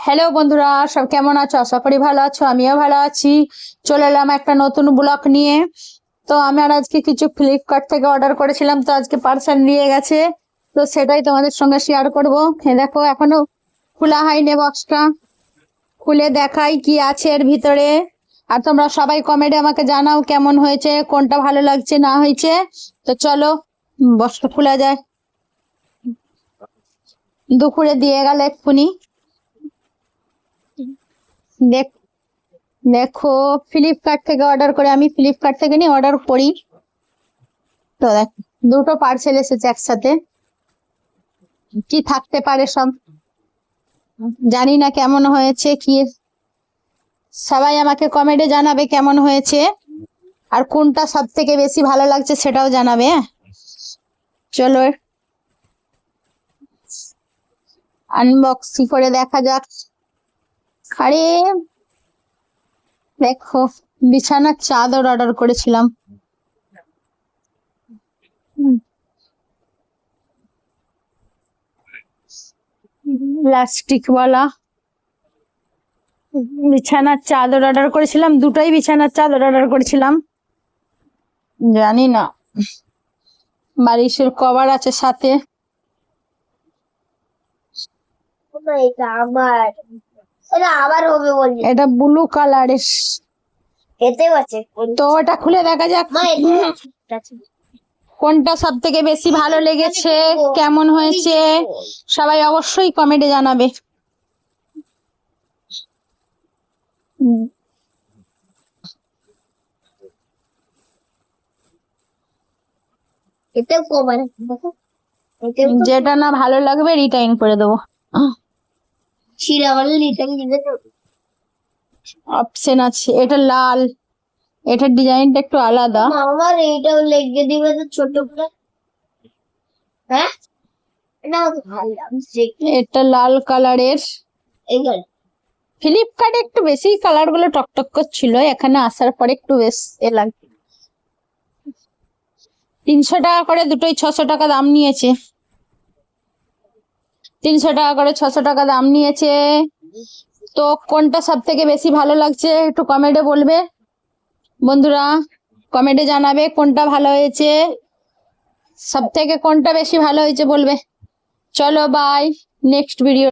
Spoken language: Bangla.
হ্যালো বন্ধুরা, সব কেমন আছো? আশা করি ভালো আছো, আমিও ভালো আছি। চলে এলাম একটা নতুন ব্লগ নিয়ে। তো আমার আজকে কিছু ফ্লিপকার্ট থেকে অর্ডার করেছিলাম, তো আজকে পার্সেল নিয়ে গেছে। তো সেটাই তোমাদের সঙ্গে শেয়ার করবো। দেখো, এখনো খোলা হয়নি বক্সটা, খুলে দেখাই কি আছে এর ভিতরে। আর তোমরা সবাই কমেন্টে আমাকে জানাও কেমন হয়েছে, কোনটা ভালো লাগছে না হয়েছে। তো চলো বক্সটা খোলা যায়। দুপুরে দিয়ে গেল এক্ষুনি। দেখ দেখো, ফ্লিপকার্ট থেকে অর্ডার করে, আমি ফ্লিপকার্ট থেকে নিয়ে অর্ডার করি। তো দেখ, দুটো পার্সেল এসেছে একসাথে। কি থাকতে পারে সব জানি না, কেমন হয়েছে কি। সবাই আমাকে কমেন্টে জানাবে কেমন হয়েছে, আর কোনটা সব থেকে বেশি ভালো লাগছে সেটাও জানাবে। চলো আনবক্সিং করে দেখা যাক। আরে দেখো, বিছানার চাদর অর্ডার করেছিলাম। প্লাস্টিক ওয়ালা বিছানার চাদর অর্ডার করেছিলাম, দুটোই বিছানার চাদর অর্ডার করেছিলাম। জানি না, বালিশের কভার আছে সাথে। এটা ব্লু কালারের, এতেও আছে। তো ওটা খুলে দেখা যাক কোনটা সব থেকে বেশি ভালো লেগেছে, কেমন হয়েছে। সবাই অবশ্যই কমেন্টে জানাবে। এতেও কভার আছে, দেখো। যেটা না ভালো লাগবে রিটার্ন করে দেবো। ছিঁড়া হলে রিটার্ন দিতে অপশন আছে। এটা লাল, এটার ডিজাইনটা একটু আলাদা। আমার এইটাও লেগে দিবে তো ছোট করে। হ্যাঁ, এটা আমাকে ভালো লাগছে। এটা লাল কালারের। এইগুলো ফ্লিপকার্টে একটু বেশি কালার গুলো টকটক করছিল, এখানে আসার পরে একটু বেশ লাগছে। 300 টাকা করে দুটোই, 600 টাকা দাম নিয়েছে। 300 টাকা করে 600 টাকা দাম নিয়েছে। তো কোনটা সব থেকে বেশি ভালো লাগছে একটু কমেন্টে বলবে বন্ধুরা। কমেন্টে জানাবে কোনটা ভালো হয়েছে, সব থেকে কোনটা বেশি ভালো হয়েছে বলবে। চলো বাই, নেক্সট ভিডিও।